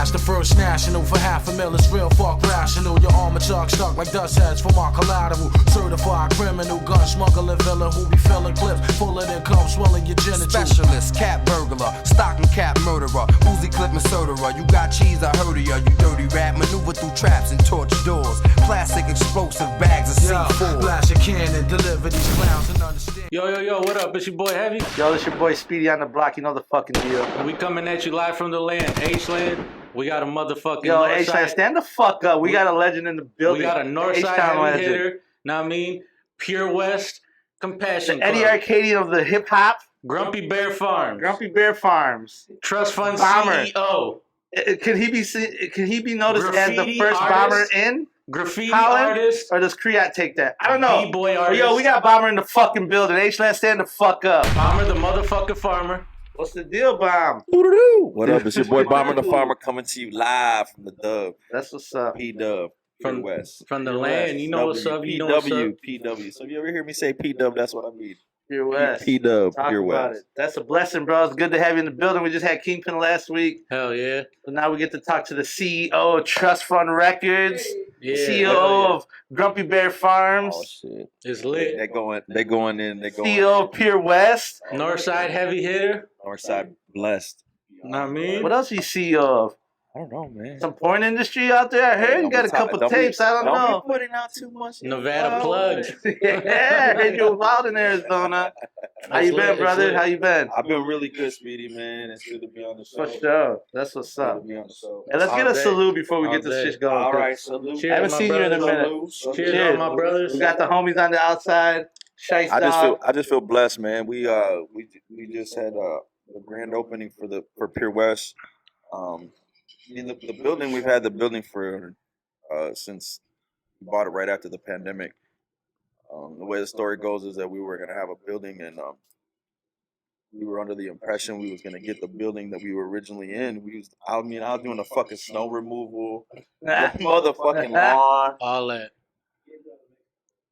That's the first national for $500,000. It's real fuck rational. Your armor truck stuck like dust heads for my collateral. Certified criminal, gun smuggling villain who be filling clips full of their cum, swelling your genitals. Specialist, cat burglar, stocking cat murderer, Uzi clipping soderer. You got cheese, I heard of ya. You dirty rat, maneuver through traps and torch doors. Plastic explosive bags of C4. Flash a cannon, deliver these clowns and understand. Yo, what up? It's your boy Heavy. Yo, it's your boy Speedy on the block. You know the fucking deal. We coming at you live from the land, H-Land. We got a motherfucking Yo, Northside. H-Land, stand the fuck up. We got a legend in the building. We got a Northside heavy hitter. Know what I mean? Pure West, Compassion Eddie Club. Arcadian of the hip hop. Grumpy Bear Farms. Grumpy Bear Farms. Trust Fund Bomber. CEO. Can he be noticed Graffiti as the first artist. bomber in Graffiti Holland? artist. Or does Kriat take that? I don't know. B-boy artist. Yo, we got Bomber in the fucking building. H-Land, stand the fuck up. Bomber the motherfucking farmer. What's the deal, Bomb? What up? It's your boy Bomber the Farmer coming to you live from the Dub. That's what's up. P-Dub. From West. From the land. You know what's up. You know what's up. PW. So if you ever hear me say P-Dub, that's what I mean. Pure West. P-Dub. Talk Pure about West. it. That's a blessing, bro. It's good to have you in the building. We just had Kingpin last week. Hell yeah. So now we get to talk to the CEO of Trust Fund Records, Yeah. CEO of Grumpy Bear Farms, Oh shit. It's lit. They're going in. CEO of Pure West. Northside heavy hitter. Northside blessed. Know what I mean? What else are you CEO of? I don't know, man. Some porn industry out there? I heard you got a couple tapes. I don't know. Don't be putting out too much. Nevada plugged. Yeah, I heard you were wild in Arizona. How you been, brother? How you been? I've been really good, Speedy, man. It's good to be on the show. For sure. That's what's Good up. to be on the show. And let's get a All day. salute before we All get this day. shit going. All right, salute. Cheers, I haven't my seen you in a brothers. minute. Cheers, Cheers. all my brothers. We got the homies on the outside. Shice I just feel blessed, man. We just had the grand opening for Pure West. The building, we've had the building for since we bought it right after the pandemic. The way the story goes is that we were gonna have a building, and we were under the impression we was gonna get the building that we were originally in. I was doing the fucking snow removal, the motherfucking lawn. All that.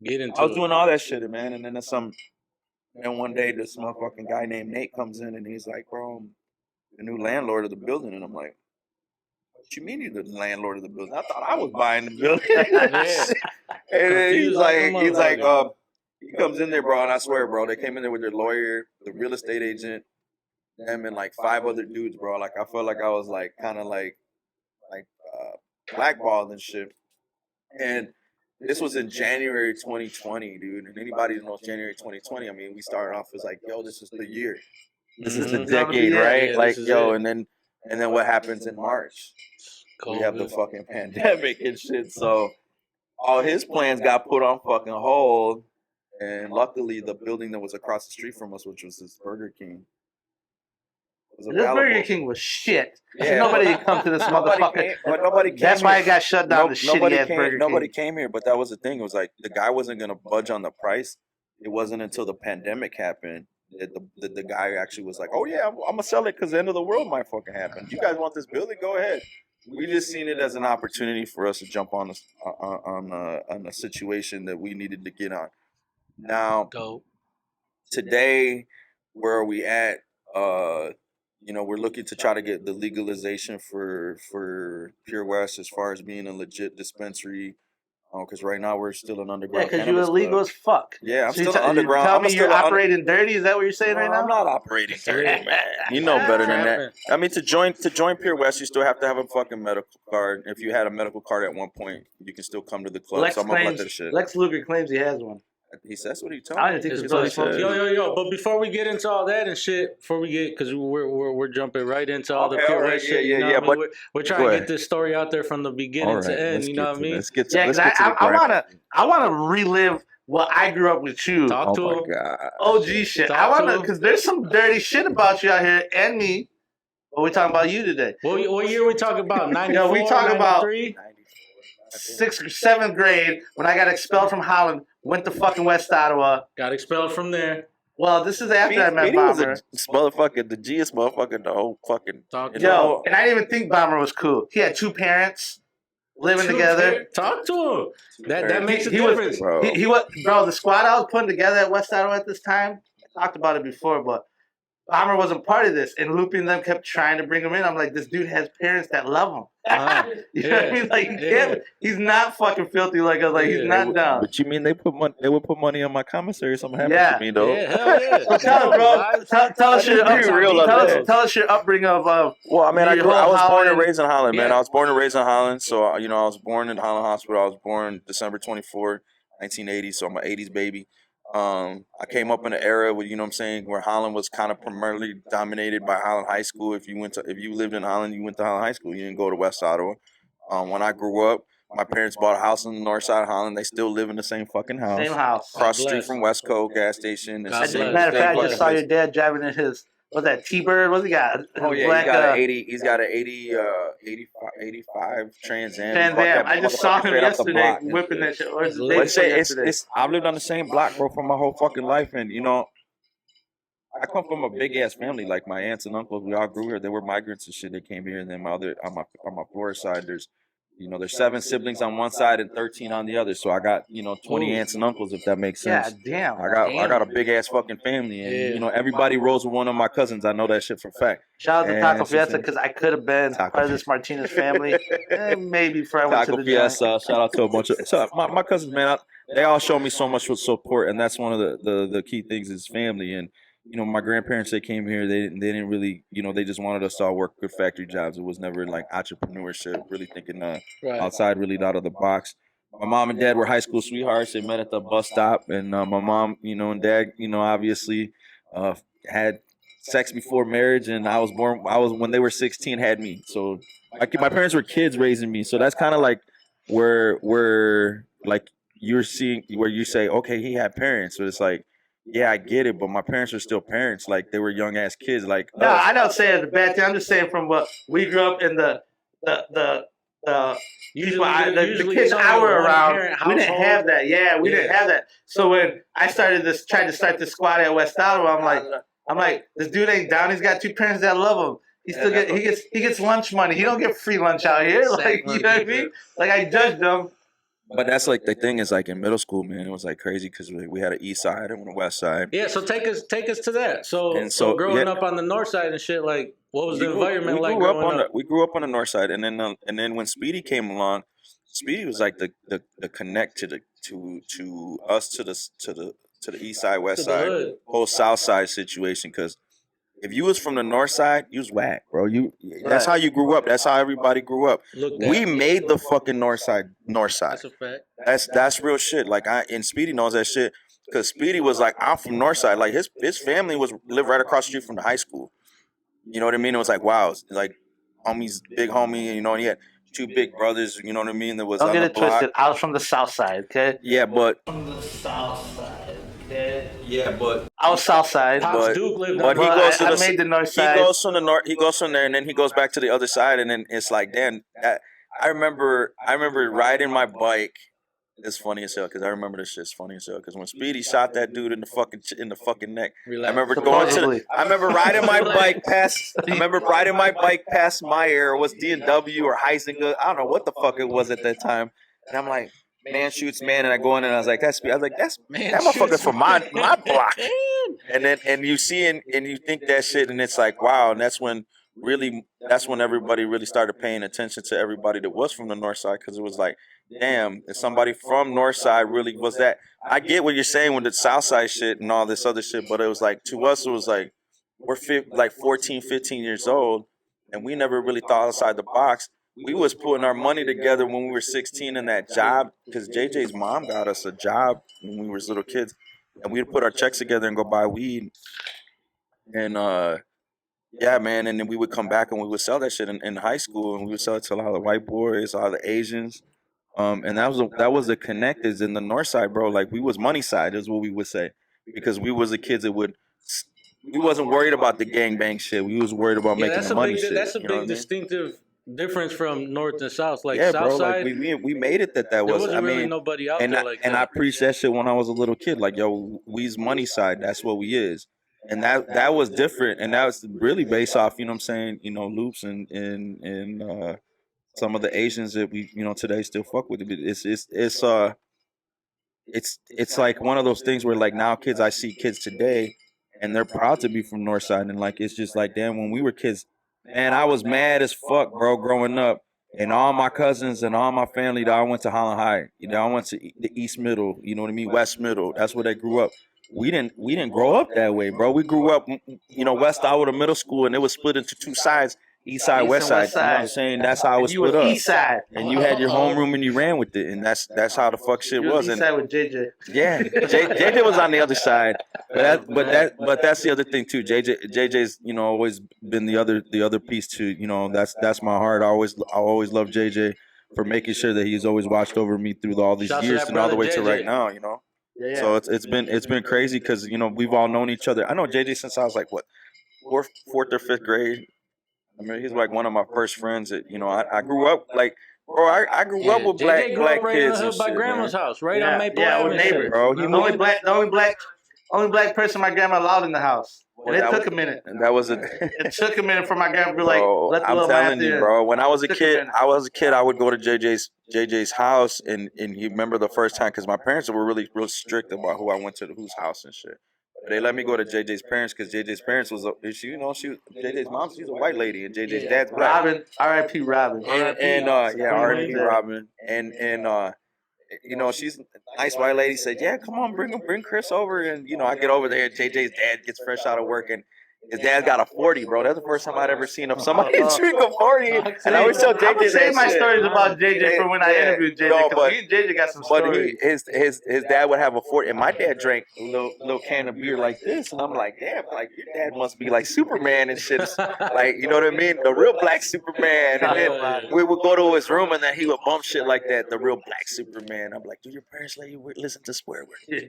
Get into I was it. doing all that shit, man. And then one day this motherfucking guy named Nate comes in and he's like, bro, I'm the new landlord of the building. And I'm like, what you mean you're the landlord of the building? I thought I was buying the building. Yeah. And then Confused like a motherfucker. he comes in there, bro, and I swear, bro, they came in there with their lawyer, the real estate agent, them and like 5 other dudes, bro. Like I felt like I was like kind of like blackballed and shit. And this was in January 2020, dude. And anybody who knows January 2020, I mean, we started off as like, yo, this is the year. This is the Mhm. decade, Yeah, right? yeah, Like, this is yo, it. and then what happens in March? We have the COVID. fucking pandemic and shit. So all his plans got put on fucking hold. And luckily, the building that was across the street from us, which was this Burger King, was This available. Burger King was shit. Yeah. Nobody can come to this motherfucker. Nobody came That's why here. it got shut down. The shitty ass Burger Nobody King. came here, but that was the thing. It was like the guy wasn't gonna budge on the price. It wasn't until the pandemic happened that the guy actually was like, "Oh yeah, I'm gonna sell it because the end of the world might fucking happen. You guys want this building? Go ahead." We just seen it as an opportunity for us to jump on a situation that we needed to get on. Now, Dope. today, where are we at? We're looking to try to get the legalization for Pure West as far as being a legit dispensary. Because right now we're still an Yeah, underground. because you're cannabis illegal club. as fuck. Yeah, I'm So you still an you underground. tell I'm me still you're an operating dirty? Is that what you're saying right now? I'm not operating dirty, man. You know better than that. I mean, to join Pure West, you still have to have a fucking medical card. If you had a medical card at one point, you can still come to the club. Lex so I'm gonna let that shit. Lex Luger claims he has one. That's what he told I me. didn't think It's this was really supposed said. to. Yo. But before we get into all that and shit, because we're jumping right into all the Okay, Pure all right, West shit. yeah, You know yeah, what I mean? but We're go trying to ahead. get this story out there from the beginning to end. You know what I mean? Let's get to Yeah, let's because get to the I grind. wanna relive what I grew up with you. Talk Oh to my him. god. OG shit. Talk I to wanna him. because there's some dirty shit about you out here and me. But we talking about you today. What year we talking about? 94, Yo, we talking about- 93? 6th or 7th grade when I got expelled from Holland, went to fucking West Ottawa. Got expelled from there. Well, this is after I met Speedy was Bomber. a motherfucker, the G's motherfucker, the whole fucking. Talk to Yo, and I didn't even think Bomber was cool. He had 2 parents living together. Talk to him. That makes a He was- difference. Bro. He was, bro, the squad I was putting together at West Ottawa at this time, I talked about it before, but Bomber wasn't part of this, and Loopy and them kept trying to bring him in. I'm like, this dude has parents that love him. You know what I mean? Like, he's not fucking filthy like us. Like, he's not down. But you mean they would put money on my commissary? Something happened to me though. Yeah, hell yeah. So tell us, bro. Tell us your tell us your upbringing of. Well, I mean, I was born and raised in Holland, man. Yeah. I was born and raised in Holland, so I was born in Holland Hospital. I was born December 24, 1980, so I'm an 80s baby. I came up in an era where, you know what I'm saying, where Holland was kind of primarily dominated by Holland High School. If you lived in Holland, you went to Holland High School. You didn't go to West Ottawa. When I grew up, my parents bought a house in the north side of Holland. They still live in the same fucking house. Same house. Across the street from Westco gas station. As a matter of fact, I just saw your dad driving in his, what's that, T-Bird? What's he got? Oh, yeah, Black, he's got an 85 Trans Am. Trans Am. I just saw him yesterday whipping that shit. Or I've lived on the same block, bro, for my whole fucking life. And, you know, I come from a big-ass family. Like, my aunts and uncles, we all grew here. They were migrants and shit. They came here. And then on my Florida side, there's 7 siblings on one side and 13 on the other. So I got, 20 aunts and uncles, if that makes sense. Yeah, damn. I got a big ass fucking family, and everybody rolls with one of my cousins. I know that shit for a fact. Shout out to Taco Fiesta, because I could have been part of this Martinez family, maybe before I went to the Fiesta. Shout out to a bunch of my cousins, man. They all show me so much support, and that's one of the key things is family. And my grandparents, they came here, they didn't really, they just wanted us to all work good factory jobs. It was never like entrepreneurship, really thinking outside, really out of the box. My mom and dad were high school sweethearts. They met at the bus stop, and my mom, and dad, obviously had sex before marriage, and I was when they were 16, had me. So my parents were kids raising me. So that's kind of like where like you're seeing where you say, okay, he had parents. So it's like, yeah, I get it, but my parents are still parents. Like, they were young ass kids. Like, no, I don't say it's a bad thing. I'm just saying from what we grew up in the kids I were around, we didn't have that. Yeah, we didn't have that. So when I tried to start this squad at West Ottawa, I'm like, this dude ain't down. He's got 2 parents that love him. He gets lunch money. He don't get free lunch out here. Like, you know what I mean? Like, I judged him. But that's like the thing is like in middle school, man, it was like crazy because we had an east side and a west side. Yeah, so take us to that. So growing up on the north side and shit, like what was the environment like growing up? We grew up on the north side, and then when Speedy came along, Speedy was like the connect to us to the east side, west side, whole south side situation. Because if you was from the north side, you was whack, bro. That's how you grew up. That's how everybody grew up. We made the fucking north side. That's a fact. That's real shit. Like and Speedy knows that shit because Speedy was like, I'm from north side. Like his family lived right across the street from the high school. You know what I mean? It was like, wow, it's like homie's big homie. And he had 2 big brothers. You know what I mean? That was don't on get the it block. twisted. I was from the south side. Okay. Yeah, but from the south side. Okay. Yeah, but I was south side. Pops Duke lived but he goes to I made the north side. He goes from the north. He goes from there, and then he goes back to the other side, and then it's like, damn. I remember riding my bike. It's funny as hell because I remember this shit's funny as hell because when Speedy shot that dude in the fucking neck, I remember I remember riding my bike past. I remember riding my bike past Meyer, or was D&W or Heisinger. I don't know what the fuck it was at that time, and I'm like, man shoots man, and I go in and I was like, that's man, that motherfucker's from my block. And you see and you think that shit, and it's like, wow. And that's when everybody really started paying attention to everybody that was from the north side, because it was like, damn, if somebody from north side really was that. I get what you're saying with the south side shit and all this other shit, but it was like, to us, it was like, we're 14, 15 years old, and we never really thought outside the box. We was putting our money together when we were 16 in that job, because JJ's mom got us a job when we were little kids, and we'd put our checks together and go buy weed. And yeah, man, and then we would come back and we would sell that shit in high school, and we would sell it to all the white boys, all the Asians. And that was the connectors in the north side, bro. Like, we was money side is what we would say, because we was the kids that we wasn't worried about the gangbang shit. We was worried about making the money shit. That's a big distinctive difference from north and south. Like, yeah, south bro, side, like we made it that was. Wasn't really nobody out there like that. And I preached that shit when I was a little kid. Like, yo, we's money side. That's what we is. And that was different, and that was really based off, you know what I'm saying, Loops and some of the Asians that we, today still fuck with. It's like one of those things where, like, now I see kids today, and they're proud to be from Northside. And like it's just like, damn, when we were kids, man, I was mad as fuck, bro, growing up. And all my cousins and all my family, I went to Holland High. You know, I went to the East Middle. You know what I mean? West Middle. That's where they grew up. We didn't grow up that way, bro. We grew up, you know, West Iowa Middle School, and it was split into two sides. East side, west side. You know what I'm saying? That's how it was split up. East side. And you had your homeroom and you ran with it. And that's how the fuck shit was. East side with JJ. Yeah. JJ was on the other side. But that's the other thing too. JJ's, you know, always been the other piece too. You know, that's my heart. I always love JJ for making sure that he's always watched over me through all these years and all the way to right now, you know. Yeah. So it's been crazy because, you know, we've all known each other. I know JJ since I was like what, fourth or fifth grade. I mean, he's like one of my first friends. That, you know, I grew up like, bro. I grew up with black right kids and shit. By grandma's house, right on Maple Avenue. Neighbor, bro. The only black person my grandma allowed in the house. And it took a minute. And that was it took a minute for my grandma to be like, let the I'm little telling you, bro. When I was a kid, I would go to JJ's house, and you remember the first time because my parents were really real strict about who I went to whose house and shit. They let me go to JJ's parents because JJ's parents was JJ's mom. She was a white lady, and JJ's dad's black. Robin, R.I.P. Robin, R.I.P. Robin, and you know, she's a nice white lady. Said, yeah, come on, bring Chris over, and you know, I get over there. JJ's dad gets fresh out of work, and his dad's got a 40, bro. That's the first time I'd ever seen somebody drink a 40. And I always tell JJ that say my stories about JJ from when I interviewed JJ. No, but JJ got some stories. His dad would have a 40, and my dad drank a little can of beer like this, and I'm like, damn, like your dad must be like Superman and shit. Like, you know what I mean? The real black Superman. And then we would go to his room, and then he would bump shit like that. The real black Superman. I'm like, do your parents let you listen to swear words?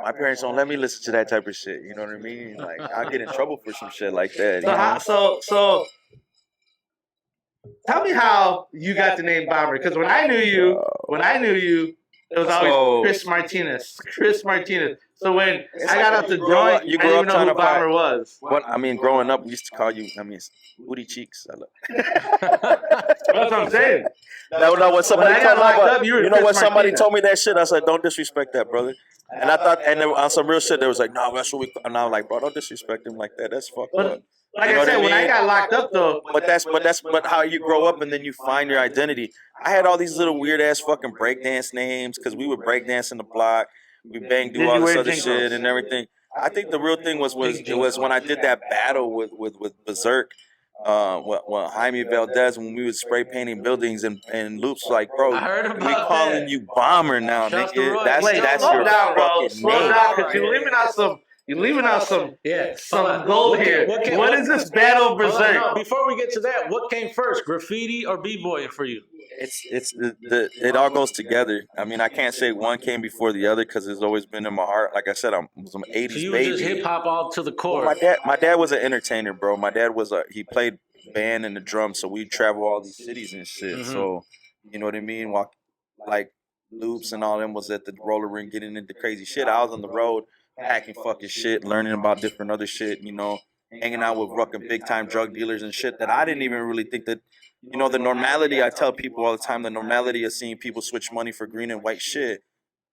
My parents don't let me listen to that type of shit. You know what I mean? Like, I get in trouble for some shit like that. So tell me how you got the name Bomber, because when I knew you, it was always Chris Martinez. So when I got out the joint, I didn't even know who Bomber was. I mean, growing up, we used to call you, booty cheeks. That's what I'm saying. No, when somebody told me you know when somebody told me that shit, I said, don't disrespect that, brother. And I thought, and on some real shit, they was like, no, that's what we. And I was like, bro, don't disrespect him like that. That's fucked up. Like I said, when I got locked up though. But how you grow up and then you find your identity. I had all these little weird ass fucking breakdance names because we would breakdance in the block. We do all this other shit and everything. I think the real thing was when I did that battle with Berserk. Jaime Valdez, when we was spray painting buildings and loops, like, bro, we calling you Bomber now, nigga. That's your fucking slow down, because you're leaving out some gold here. What is this battle of Berserk? No, before we get to that, what came first, graffiti or b-boying for you? It all goes together. I mean, I can't say one came before the other because it's always been in my heart. Like I said, I'm some 80s so you baby. Was just hip hop all to the core. Well, my dad was an entertainer, bro. My dad he played band and the drums, so we travel all these cities and shit. Mm-hmm. So you know what I mean. Like Loops and all them was at the roller ring getting into crazy shit. I was on the road packing fucking shit, learning about different other shit. You know, hanging out with fucking big time drug dealers and shit that I didn't even really think that. You know, the normality, I tell people all the time, the normality of seeing people switch money for green and white shit,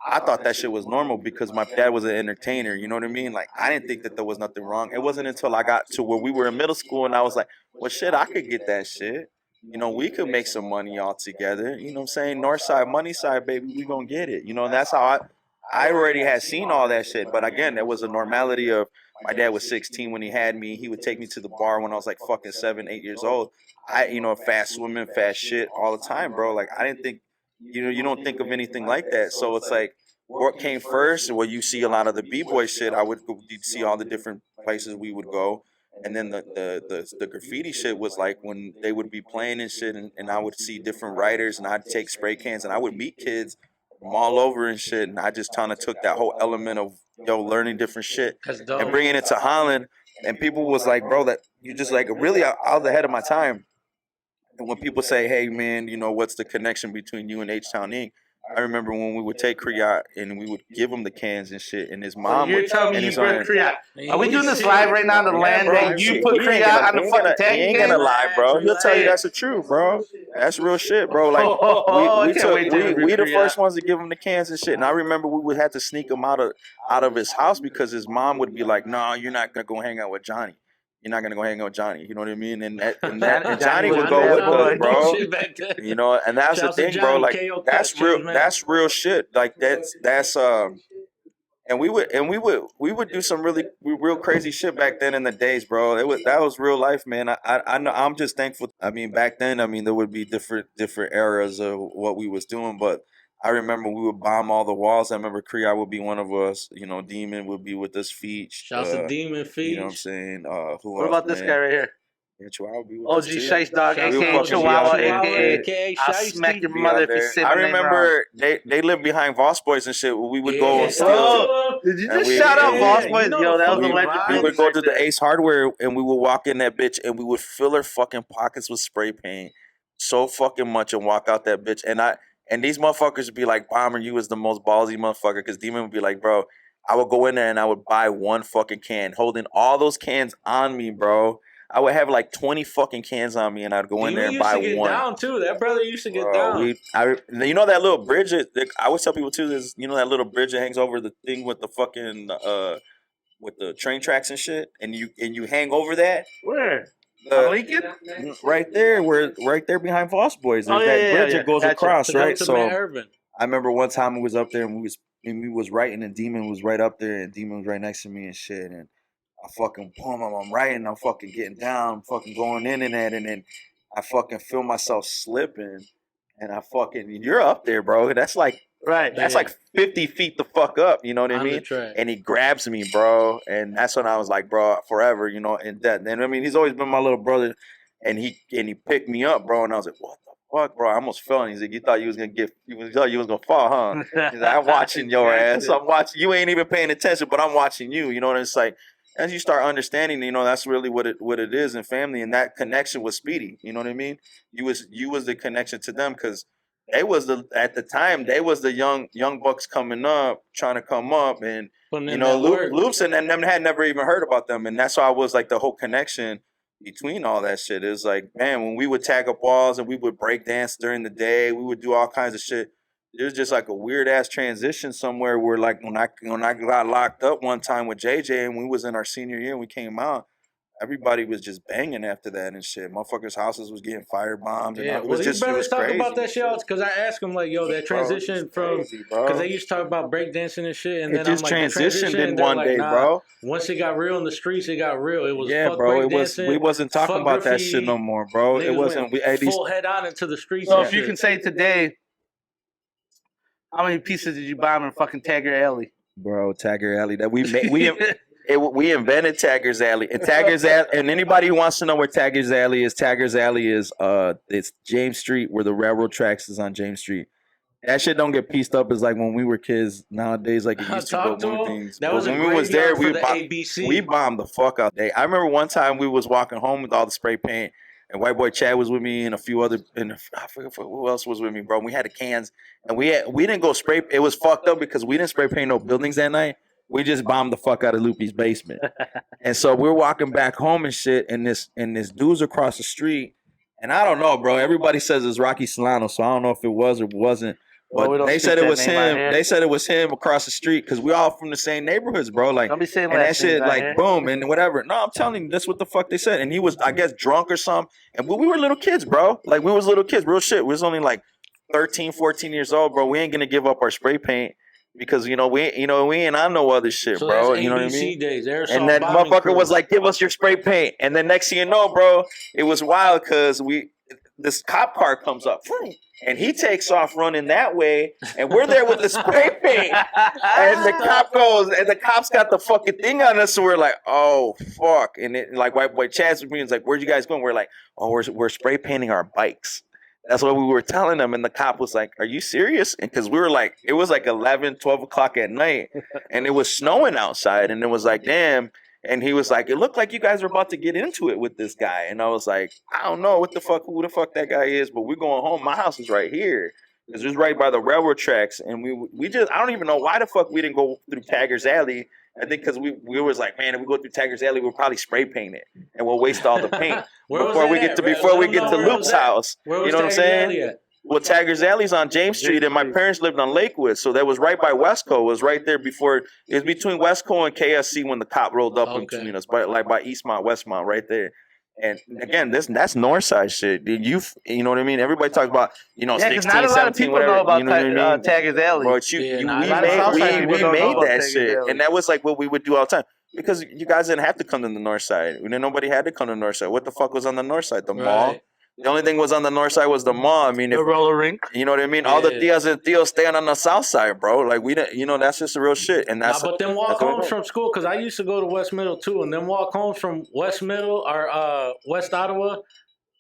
I thought that shit was normal because my dad was an entertainer, you know what I mean? Like, I didn't think that there was nothing wrong. It wasn't until I got to where we were in middle school and I was like, well, shit, I could get that shit. You know, we could make some money all together. You know what I'm saying? North side, money side, baby, we gonna get it. You know, and that's how I already had seen all that shit. But again, there was a normality of my dad was 16 when he had me. He would take me to the bar when I was like fucking 7, 8 years old. Fast swimming, fast shit all the time, bro. Like, I didn't think, you don't think of anything like that. So it's like, what came first? Well, you see a lot of the b-boy shit. You'd see all the different places we would go. And then the graffiti shit was like when they would be playing and shit, and I would see different writers, and I'd take spray cans, and I would meet kids from all over and shit. And I just kind of took that whole element of, learning different shit and bringing it to Holland. And people was like, bro, that you just like really I was ahead of my time. And when people say, hey, man, what's the connection between you and H-Town Inc.? I remember when we would take Kriya and we would give him the cans and shit, and his mom. You're telling me you brought Kriya? Are we doing this live right now on the land that you put Kriya on the fucking tag? He ain't gonna lie, bro. He'll tell you that's the truth, bro. That's real shit, bro. Like we the first ones to give him the cans and shit. And I remember we would have to sneak him out of his house because his mom would be like, "No, you're not gonna go hang out with Johnny. You're not gonna go hang out with Johnny." You know what I mean? And Johnny would go with us, bro. You know, and that's the thing, bro. Like that's real. That's real shit. Like that's And we would do some real crazy shit back then in the days, bro. That was real life, man. I know, I'm just thankful. I mean, back then, there would be different eras of what we was doing, but I remember we would bomb all the walls. I remember Kriya would be one of us. You know, Demon would be with us, Feech. Shouts to Demon, Feech. You know what I'm saying? What about this guy right here? Yeah, Chihuahua be with OG Shice Dog, a.k.a. Chihuahua, a.k.a. I'll smack your mother if you say my name wrong. I remember they lived behind Voss Boys and shit. We would go and steal. Oh, did you just shout out Voss Boys? Yo, that was a legend. We would go to the Ace Hardware and we would walk in that bitch and we would fill our fucking pockets with spray paint so fucking much and walk out that bitch. And these motherfuckers would be like, Bomber, you was the most ballsy motherfucker. Because Demon would be like, bro, I would go in there and I would buy one fucking can, holding all those cans on me, bro. I would have like 20 fucking cans on me, and I'd go in there and buy one. Used to get down too. That brother used to get down. You know that little bridge? I always tell people too. Is you know that little bridge that hangs over the thing with the fucking with the train tracks and shit, and you hang over that. Where? Lincoln? Right there, right there behind Voss Boys. There's that bridge that goes across, right? So I remember one time we was up there and we was writing, and Demon was right up there, and Demon was right next to me and shit, and I fucking boom, I'm writing, I'm fucking getting down, I'm fucking going in and that, and then I fucking feel myself slipping, and you're up there, bro. That's like like 50 feet the fuck up, you know what I mean? And he grabs me, bro, and that's when I was like, bro, forever, you know, and that. And I mean, he's always been my little brother, and he picked me up, bro, and I was like, what the fuck, bro? I almost fell. And he's like, you thought you was gonna fall, huh? He's like, I'm watching your ass. I'm watching. You ain't even paying attention, but I'm watching you. You know what it's like. As you start understanding, you know, that's really what it is in family, and that connection was Speedy. You know what I mean? You was the connection to them because at the time they was the young bucks coming up, trying to come up, and you know, Loops and them had never even heard about them, and that's why I was like the whole connection between all that shit. It was like, man, when we would tag up walls and we would break dance during the day, we would do all kinds of shit. There's just like a weird ass transition somewhere where like when I got locked up one time with JJ and we was in our senior year and we came out, everybody was just banging after that and shit. Motherfuckers' houses was getting firebombed. Yeah, and it was talk crazy. about that shit because I asked him like, yo, that transition because they used to talk about breakdancing and shit, and then just transitioned in one day, bro. Once it got real in the streets, it got real. It was bro. It was we wasn't talking about that shit no more, bro. It wasn't. We full head on into the streets. So if you can say today. How many pieces did you bomb in fucking Tagger Alley? Bro, Tagger Alley. That we invented Tagger's Alley. And Tagger's Alley, and anybody who wants to know where Tagger's Alley is it's James Street, where the railroad tracks is on James Street. That shit don't get pieced up as like when we were kids nowadays, like it used to go more things. That was when we was there, we bombed the fuck out there. I remember one time we was walking home with all the spray paint. And White Boy Chad was with me, and a few other, and I forget who else was with me, bro. We had the cans, and we didn't go spray. It was fucked up because we didn't spray paint no buildings that night. We just bombed the fuck out of Loopy's basement. And so we're walking back home and shit, and this dude's across the street, and I don't know, bro. Everybody says it's Rocky Solano, so I don't know if it was or wasn't. But they said it was him. They said it was him across the street because we all from the same neighborhoods, bro. Like, don't be saying and that shit, like, boom, and whatever. No, I'm telling you, that's what the fuck they said. And he was, I guess, drunk or something. And we were little kids, bro. Like, we was little kids, real shit. We was only like 13, 14 years old, bro. We ain't gonna give up our spray paint because we ain't on no other shit, so bro. That's you know ABC what I mean? Days. And that motherfucker was like, "Give us your spray paint." And then next thing you know, bro, it was wild because this cop car comes up. And he takes off running that way, and we're there with the spray paint. And the cop goes, and the cop's got the fucking thing on us, so we're like, oh fuck. And it, like White Boy Chad's with me, and like, where'd you guys going? We're like, oh, we're spray painting our bikes. That's what we were telling them, and the cop was like, are you serious? And because we were like, it was like 11, 12 o'clock at night, and it was snowing outside, and it was like, damn. And he was like, it looked like you guys were about to get into it with this guy. And I was like, I don't know who the fuck that guy is, but we're going home. My house is right here. because it was right by the railroad tracks, and we just I don't even know why the fuck we didn't go through Taggers Alley. I think because we was like, man, if we go through Taggers Alley, we'll probably spray paint it, and we'll waste all the paint before we get to Luke's house. You know what I'm saying? Well, Taggers Alley's on James Street, and my parents lived on Lakewood, so that was right by Westco. It was right there before. It was between Westco and KSC when the cop rolled up in between us, by Eastmont, Westmont, right there. And again, that's Northside shit. You know what I mean? Everybody talks about 16, not a lot of 17, people whatever. know about you know what I mean? Taggers Alley. But we made that shit, and that was like what we would do all the time. Because you guys didn't have to come to the North Side. Nobody had to come to the North Side. What the fuck was on the North Side? The mall. The only thing was on the North Side was the mall. I mean, the roller rink. You know what I mean? All the tias and tios staying on the South Side, bro. Like we didn't. That's just the real shit. And that's. But then walk home from school, because I used to go to West Middle too, and then walk home from West Middle or West Ottawa,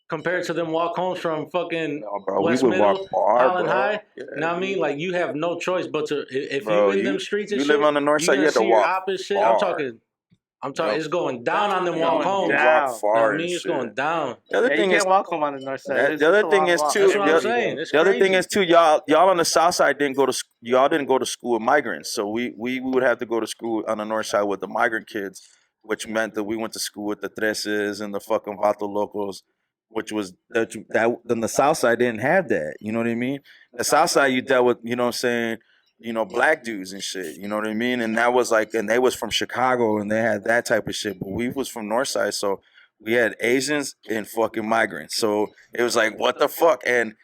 compared to them walk home from fucking West Middle, Holland High. Yeah, you know what I mean? Like you have no choice but to if you in them streets and you shit, live on the North Side, you have to walk. Opposite. I'm talking. It's going down on them walk home. Walk far. I mean, it's going down. The other thing you is can't walk home on the North Side. The other thing is too. That's what I'm saying. The other thing is too. Y'all on the South Side didn't go to school with migrants, so we would have to go to school on the North Side with the migrant kids, which meant that we went to school with the Treses and the fucking Vato Locos, which was that. Then the South Side didn't have that. You know what I mean? The South Side you dealt with. You know what I'm saying? Black dudes and shit, you know what I mean? And that was like, and they was from Chicago and they had that type of shit, but we was from Northside, so we had Asians and fucking migrants. So it was like, what the fuck? And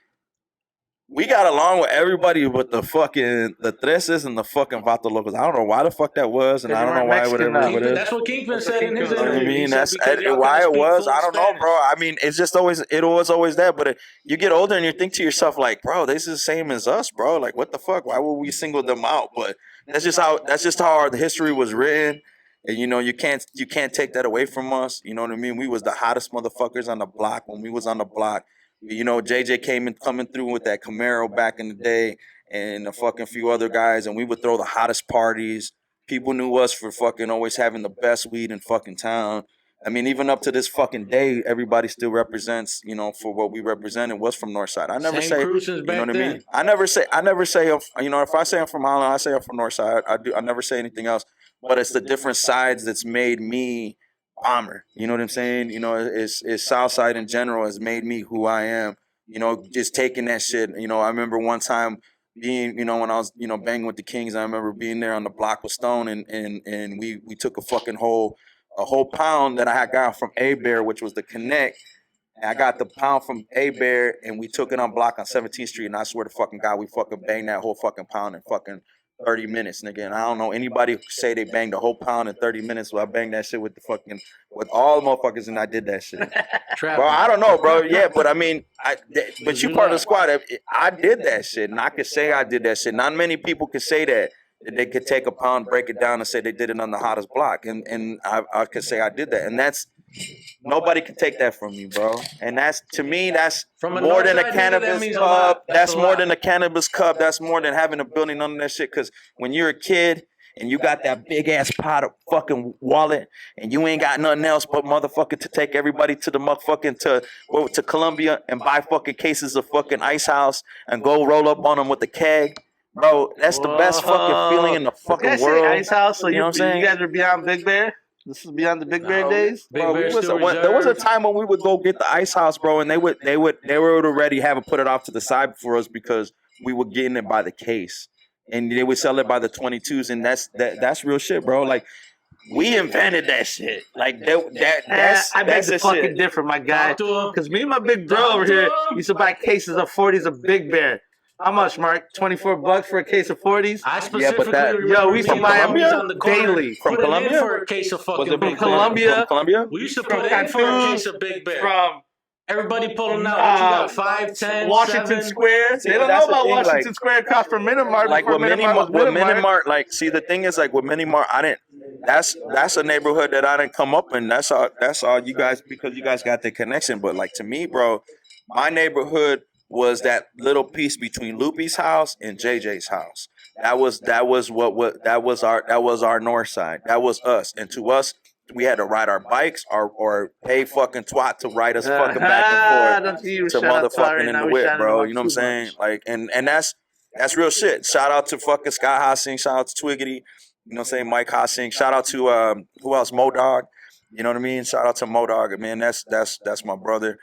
we got along with everybody but the Treses and the fucking Vato Locos. I don't know why the fuck that was, and I don't know why whatever it is. That's what Kingpin said in his interview. interview. I mean, that's why it was. I don't know, bro. I mean, it was always that. But you get older and you think to yourself, like, bro, this is the same as us, bro. Like, what the fuck? Why would we single them out? But that's just how the history was written. And you can't take that away from us. You know what I mean? We was the hottest motherfuckers on the block when we was on the block. JJ coming through with that Camaro back in the day, and a fucking few other guys, and we would throw the hottest parties. People knew us for fucking always having the best weed in fucking town. I mean, even up to this fucking day, everybody still represents, for what we represented was from Northside. I never say, you know what I mean? I never say, if I say I'm from Holland, I say I'm from Northside. I never say anything else. But it's the different sides that's made me Bomber. You know what I'm saying? It's Southside in general has made me who I am. Just taking that shit. I remember one time being, when I was, banging with the Kings, I remember being there on the block with Stone, and we took a fucking whole pound that I had got from A-Bear, which was the Connect. And I got the pound from A-Bear, and we took it on block on 17th Street, and I swear to fucking God, we fucking banged that whole fucking pound in fucking 30 minutes, nigga. And I don't know anybody who say they banged the whole pound in 30 minutes. Well, I banged that shit with all the motherfuckers, and I did that shit. Bro, I don't know, bro. Yeah, but I mean, but you part of the squad. I did that shit, and I could say I did that shit. Not many people could say that they could take a pound, break it down, and say they did it on the hottest block. And I could say I did that, and that's. Nobody can take that from me, bro. And that's, to me, that's more than a cannabis cup. That's more than a cannabis cup. That's more than having a building, none of that shit. Because when you're a kid and you got that big ass pot of fucking wallet and you ain't got nothing else but motherfucking to take everybody to the motherfucking to Columbia and buy fucking cases of fucking Ice House and go roll up on them with the keg. Bro, that's the best fucking feeling in the fucking world. Ice House, so you know what I'm saying? You guys are beyond Big Bear? This is beyond the Big Bear days? Bro, there was a time when we would go get the Ice House, bro, and they would already have it put it off to the side for us because we were getting it by the case. And they would sell it by the 22s, and that's real shit, bro. Like, we invented that shit. Like, that's I beg to fucking differ, my guy. Because me and my big bro over here used to buy cases of 40s of Big Bear. How much, Mark? $24 for a case of 40s? I specifically remember we used to buy them daily. From Colombia? For a case of fucking from Colombia? We used to put in for a case of Big Bear. From everybody pulling out. What you got? 5, 10, Washington 7? Square. They don't know about Washington Square across from Minimart. Like with Minimart, like, see, the thing is, like with Minimart, that's a neighborhood that I didn't come up in. That's all you guys, because you guys got the connection. But like, to me, bro, my neighborhood was that little piece between Loopy's house and JJ's house. That was our north side. That was us. And to us, we had to ride our bikes or pay fucking twat to ride us fucking back and forth to motherfucking in the whip, bro. You know what I'm saying? Like, and that's real shit. Shout out to fucking Sky Hossing. Shout out to Twiggity. You know what I'm saying? Mike Hossing. Shout out to who else? Modog. You know what I mean? Shout out to Modog. Man, that's my brother.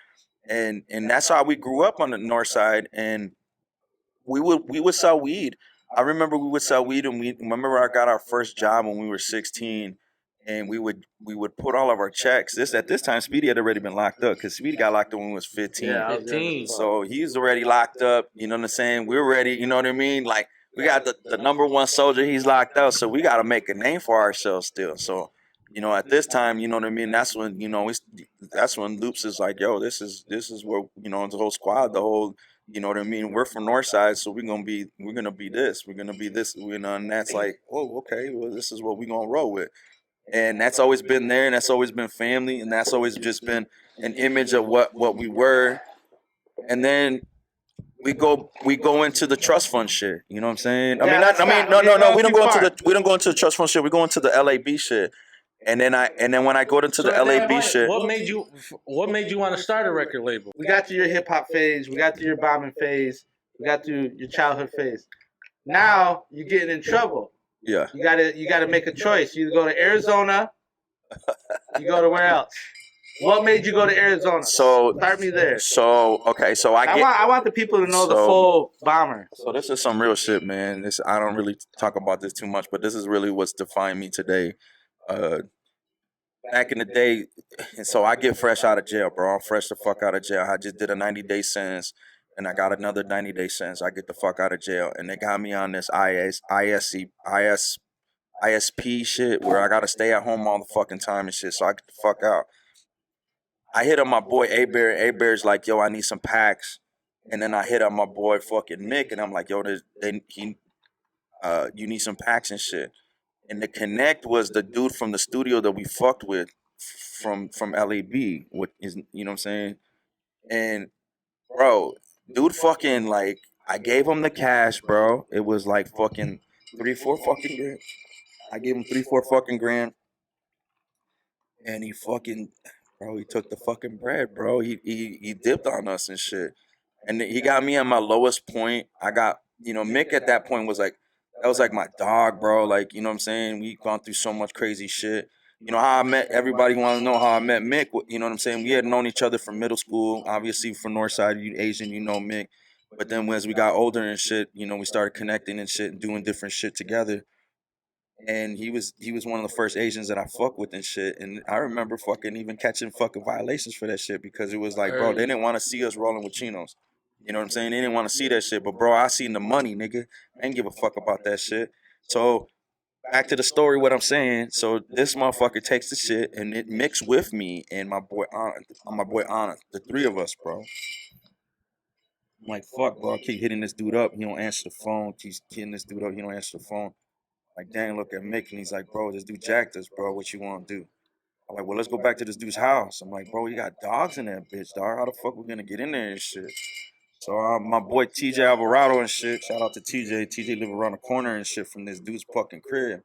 And that's how we grew up on the north side. And we would sell weed. I remember we would sell weed, and remember I got our first job when we were 16, and we would put all of our checks. At this time, Speedy had already been locked up because Speedy got locked up when he was 15. Yeah, 15. So he's already locked up. You know what I'm saying? We're ready. You know what I mean? Like, we got the number one soldier. He's locked up, so we got to make a name for ourselves still. So, you know, at this time, you know what I mean? That's when, you know, that's when Loops is like, yo, this is where, you know, the whole squad, the whole. You know what I mean? We're from Northside, so we're gonna be this. We're gonna be this. And that's like, oh, okay. Well, this is what we're gonna roll with. And that's always been there, and that's always been family, and that's always just been an image of what we were. And then we go into the trust fund shit. You know what I'm saying? No. We don't go into the trust fund shit. We go into the LAB shit. And then when I go into the LAB shit. What made you want to start a record label? We got through your hip hop phase. We got through your bombing phase. We got through your childhood phase. Now you're getting in trouble. Yeah. You gotta make a choice. You either go to Arizona. You go to where else? What made you go to Arizona? So start me there. So okay. So I want the people to know the full bomber. So this is some real shit, man. I don't really talk about this too much, but this is really what's defined me today. Back in the day, and so I get fresh out of jail, bro. I'm fresh the fuck out of jail. I just did a 90-day sentence, and I got another 90-day sentence. I get the fuck out of jail, and they got me on this ISP shit where I gotta stay at home all the fucking time and shit. So I get the fuck out. I hit up my boy A-Bear. A-Bear's like, yo, I need some packs. And then I hit up my boy fucking Mick, and I'm like, yo, you need some packs and shit. And the connect was the dude from the studio that we fucked with from LAB. What is, you know what I'm saying? And bro, dude fucking like, I gave him the cash, bro. It was like fucking 3-4 fucking grand. I gave him 3-4 fucking grand. And he fucking, bro, he took the fucking bread, bro. He dipped on us and shit. And he got me at my lowest point. I got, you know, Mick at that point was like, that was like my dog, bro. Like, you know what I'm saying? We gone through so much crazy shit. You know how I met, everybody want to know how I met Mick. You know what I'm saying? We had known each other from middle school. Obviously, from Northside, you Asian, you know Mick. But then as we got older and shit, you know, we started connecting and shit and doing different shit together. And he was one of the first Asians that I fucked with and shit. And I remember fucking even catching fucking violations for that shit because it was like, bro, they didn't want to see us rolling with chinos. You know what I'm saying? They didn't want to see that shit. But, bro, I seen the money, nigga. I ain't give a fuck about that shit. So, back to the story, what I'm saying. So, this motherfucker takes the shit, and it mixed with me and my boy Anna. The three of us, bro. I'm like, fuck, bro. I keep hitting this dude up. He don't answer the phone. Keeps hitting this dude up. He don't answer the phone. Like, dang, look at Mick, and he's like, bro, this dude jacked us, bro. What you want to do? I'm like, well, let's go back to this dude's house. I'm like, bro, you got dogs in that bitch, dog. How the fuck we gonna get in there and shit? So my boy TJ Alvarado and shit, shout out to TJ. TJ live around the corner and shit from this dude's fucking crib.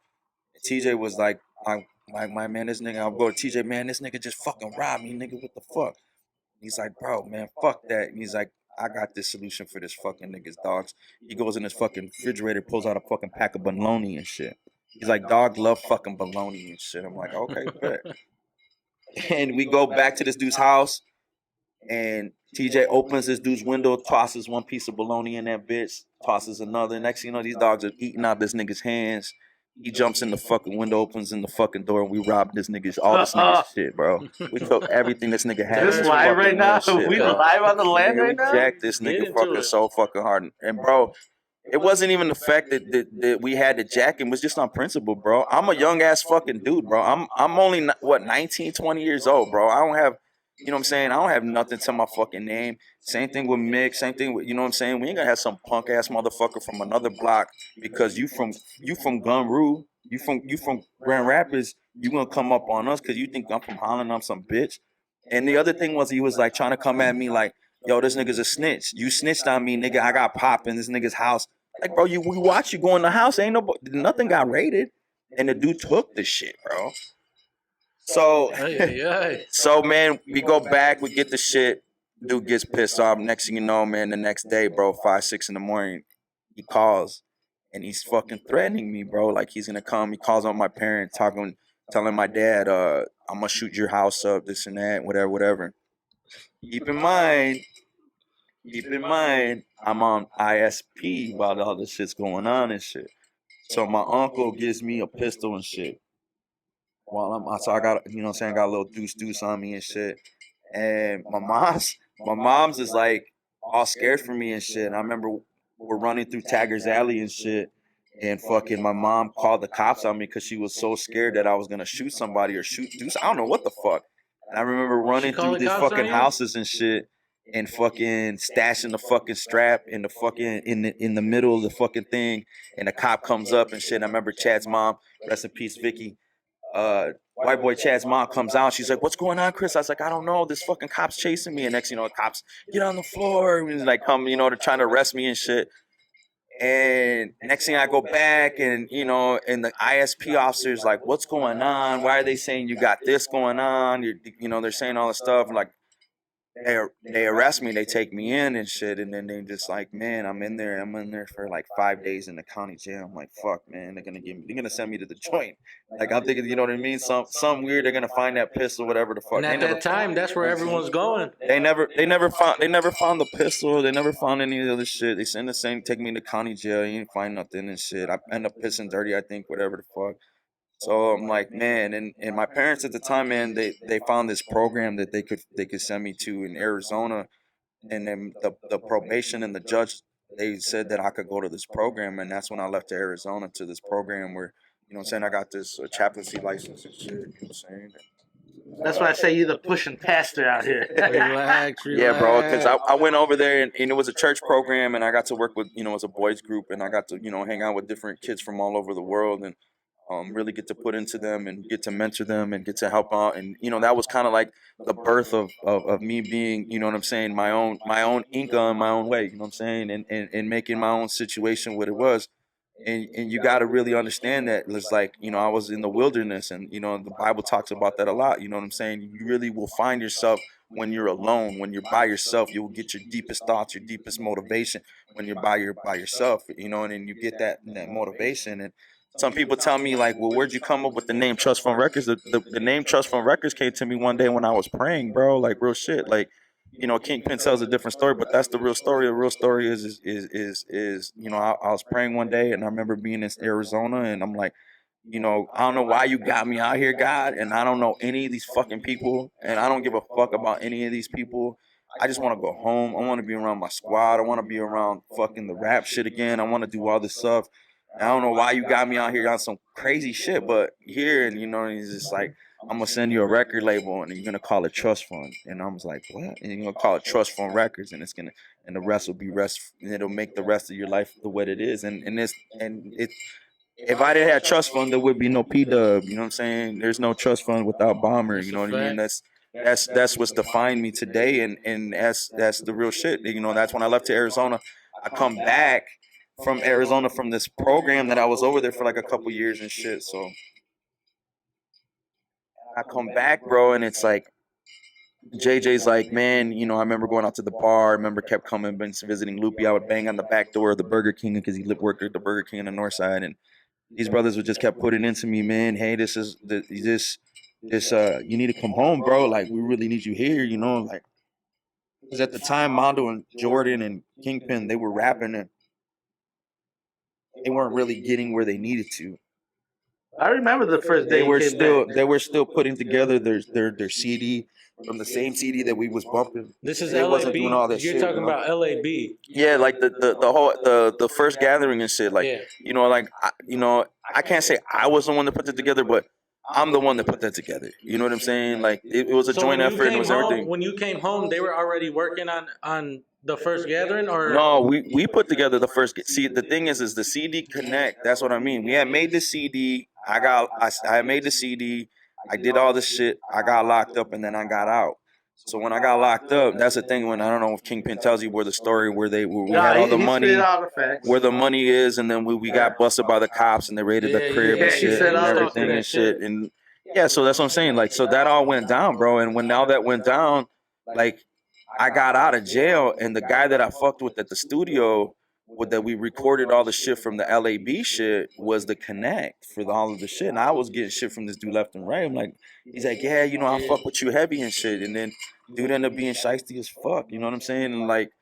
And TJ was like, my man, this nigga, I'll go to TJ, man, this nigga just fucking robbed me, nigga, what the fuck? He's like, bro, man, fuck that. And he's like, I got this solution for this fucking nigga's dogs. He goes in his fucking refrigerator, pulls out a fucking pack of bologna and shit. He's like, dogs love fucking bologna and shit. I'm like, okay, bet. And we go back to this dude's house. And TJ opens this dude's window, tosses one piece of bologna in that bitch, tosses another. Next thing you know, these dogs are eating out this nigga's hands. He jumps in the fucking window, opens in the fucking door, and we robbed this nigga's shit, bro. We took everything this nigga had. This live right now? Shit, we live on the land right now? We jacked this nigga fucking so fucking hard. And bro, it wasn't even the fact that we had to jack him. It was just on principle, bro. I'm a young ass fucking dude, bro. I'm only, 19, 20 years old, bro. I don't have, you know what I'm saying? I don't have nothing to my fucking name. Same thing with Mick. Same thing with, you know what I'm saying? We ain't gonna have some punk ass motherfucker from another block because you from Gunru, you from Grand Rapids. You gonna come up on us because you think I'm from Holland? I'm some bitch. And the other thing was he was like trying to come at me like, yo, this nigga's a snitch. You snitched on me, nigga. I got popped in this nigga's house. Like, bro, we watch you go in the house. Ain't nothing got raided. And the dude took the shit, bro. So, Hey. so man, we go back, we get the shit. Dude gets pissed off. Next thing you know, man, the next day, bro, 5, 6 in the morning, he calls and he's fucking threatening me, bro. Like he's gonna come. He calls on my parents, telling my dad, I'm gonna shoot your house up, this and that, whatever. Keep in mind, I'm on ISP while all this shit's going on and shit. So my uncle gives me a pistol and shit. So I got, you know what I'm saying, I got a little deuce on me and shit. And my mom's is like all scared for me and shit. And I remember we're running through Taggart's Alley and shit. And fucking my mom called the cops on me because she was so scared that I was gonna shoot somebody or I don't know what the fuck. And I remember running through these fucking houses and shit and fucking stashing the fucking strap in the fucking in the middle of the fucking thing. And the cop comes up and shit. And I remember Chad's mom, rest in peace, Vicky. White boy Chad's mom comes out. She's like, "What's going on, Chris?" I was like, "I don't know. This fucking cop's chasing me." And next, you know, the cops get on the floor and like come, you know, they're trying to arrest me and shit. And next thing I go back and, you know, and the ISP officer's like, "What's going on? Why are they saying you got this going on?" You know, they're saying all this stuff. And like, they arrest me, they take me in and shit, and then they just like, man, I'm in there for like 5 days in the county jail. I'm like, fuck, man, they're gonna send me to the joint. Like I'm thinking, you know what I mean? Some weird, they're gonna find that pistol, whatever the fuck. And at that time, that's where everyone's going. They never found the pistol. They never found any of the other shit. They send the same, take me to county jail. You didn't find nothing and shit. I end up pissing dirty, I think, whatever the fuck. So I'm like, man, and my parents at the time, man, they found this program that they could send me to in Arizona, and then the probation and the judge, they said that I could go to this program, and that's when I left to Arizona to this program where, you know what I'm saying, I got this chaplaincy license and shit, you know what I'm saying? That's why I say you're the pushing pastor out here. Relax. Yeah, bro, because I went over there and it was a church program, and I got to work with, you know, as a boys group, and I got to, you know, hang out with different kids from all over the world, and really get to put into them and get to mentor them and get to help out. And, you know, that was kind of like the birth of me being, you know what I'm saying, my own Inca in my own way, you know what I'm saying, and making my own situation what it was. And you got to really understand that it's like, you know, I was in the wilderness, and, you know, the Bible talks about that a lot. You know what I'm saying? You really will find yourself when you're alone, when you're by yourself. You will get your deepest thoughts, your deepest motivation when you're by yourself, you know, and then you get that motivation. And some people tell me like, well, where'd you come up with the name Trust Fund Records? The name Trust Fund Records came to me one day when I was praying, bro. Like real shit. Like, you know, Kingpin tells a different story, but that's the real story. The real story is you know, I was praying one day, and I remember being in Arizona, and I'm like, you know, I don't know why you got me out here, God, and I don't know any of these fucking people, and I don't give a fuck about any of these people. I just want to go home. I want to be around my squad. I want to be around fucking the rap shit again. I want to do all this stuff. I don't know why you got me out here on some crazy shit, but here, and you know, he's just like, I'm gonna send you a record label, and you're gonna call it Trust Fund. And I was like, what? And you're gonna call it Trust Fund Records, and and the rest will be rest, and it'll make the rest of your life the way it is. And if I didn't have Trust Fund, there would be no P-Dub. You know what I'm saying? There's no Trust Fund without Bomber. You know what I mean? That's what's defined me today, and that's the real shit. You know, that's when I left to Arizona. I come back from Arizona from this program that I was over there for like a couple years and shit. So I come back, bro, and it's like JJ's like, man, you know, I remember going out to the bar. I remember kept coming, been visiting Loopy. I would bang on the back door of the Burger King because he worked at the Burger King on the north side, and these brothers would just kept putting into me, man, hey, this you need to come home, bro. Like, we really need you here, you know, like, because at the time, Mondo and Jordan and Kingpin, they were rapping and they weren't really getting where they needed to. I remember the first day they were still putting together their CD from the same CD that we was bumping. This is LAB. You're talking about LAB. Yeah, like the whole the first gathering and shit. Like, you know, like I can't say I was the one that put it together, but I'm the one that put that together. You know what I'm saying? Like it was a joint effort. And it was everything. When you came home, they were already working on the first gathering, or no? We put together the first. See, the thing is the CD Connect. That's what I mean. We had made the CD. I made the CD. I did all this shit. I got locked up, and then I got out. So when I got locked up, that's the thing. When I don't know if Kingpin tells you where the story where we had all the money, where the money is, and then we got busted by the cops and they raided the crib and shit and everything and shit. And Yeah, so that's what I'm saying. Like, so that all went down, bro. And when now that went down, like, I got out of jail, and the guy that I fucked with at the studio, that we recorded all the shit from the LAB shit, was the connect for all of the shit. And I was getting shit from this dude left and right. I'm like, he's like, yeah, you know, I fuck with you heavy and shit. And then dude ended up being shiesty as fuck. You know what I'm saying? And like,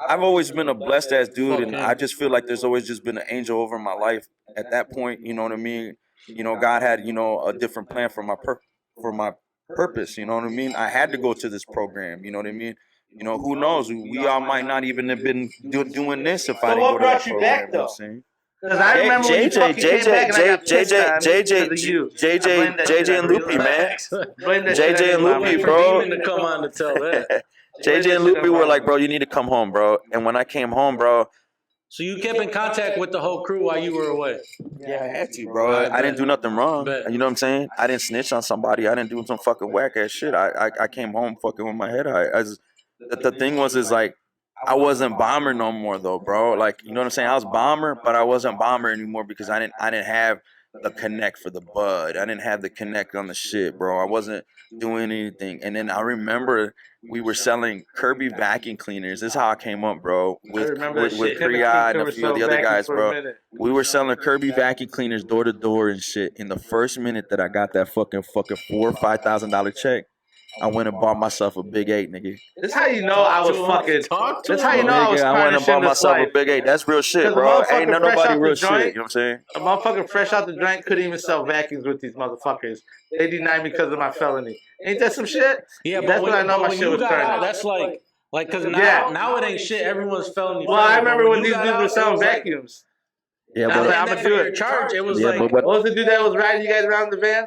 I've always been a blessed ass dude, and I just feel like there's always just been an angel over my life. At that point, you know what I mean? You know, God had, you know, a different plan for my purpose. You know what I mean? I had to go to this program. You know what I mean? You know, who knows? We all might not even have been doing this if I didn't go to that program. Back, though? You know what I'm saying? Because I remember when you came back and I got pissed on JJ and Loopy, man. JJ and Loopy, bro. To come on to tell that. JJ and Loopy were like, bro, you need to come home, bro. And when I came home, bro. So you kept in contact with the whole crew while you were away? Yeah, I had to, bro. I didn't do nothing wrong. You know what I'm saying? I didn't snitch on somebody. I didn't do some fucking whack ass shit. I came home fucking with my head high. The thing was, is like, I wasn't Bomber no more though, bro. Like, you know what I'm saying? I was Bomber, but I wasn't Bomber anymore because I didn't have the connect for the bud. I didn't have the connect on the shit, bro. I wasn't doing anything. And then I remember we were selling Kirby vacuum cleaners. This is how I came up, bro. With Kriya and a few of the other guys, bro. We were selling Kirby vacuum cleaners door to door and shit. In the first minute that I got that fucking $4,000 or $5,000 check, I went and bought myself a Big 8, nigga. That's how you know I was fucking. That's how you know I was. I went and bought myself a Big 8. That's real shit, bro. Ain't nobody real shit. You know what I'm saying? A motherfucker fresh out the joint couldn't even sell vacuums with these motherfuckers. They denied me because of my felony. Ain't that some shit? Yeah, but that's when I know my shit was turning. That's like because now it ain't shit. Everyone's felony. Well, I remember when these dudes were selling vacuums. Yeah, but I'm gonna do it. Charge. It was like, what was the dude that was riding you guys around the van?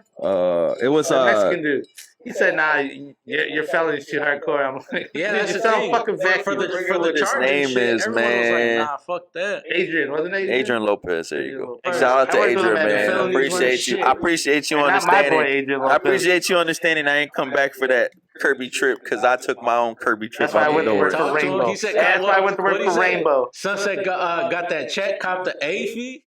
It was Mexican dude. He said, "Nah, your felony's too hardcore." I'm like, "Yeah, that's the thing. Fucking for the his name is, man. Like, nah, fuck that." Adrian, wasn't it? Adrian Lopez. There you go. Shout out to Adrian, man. I appreciate you. I appreciate you understanding. I appreciate you understanding. I ain't come back for that Kirby trip because I took my own Kirby trip. That's why I went to work for Rainbow. That's why I went to work for Rainbow. Sunset got that check, copped the A fee.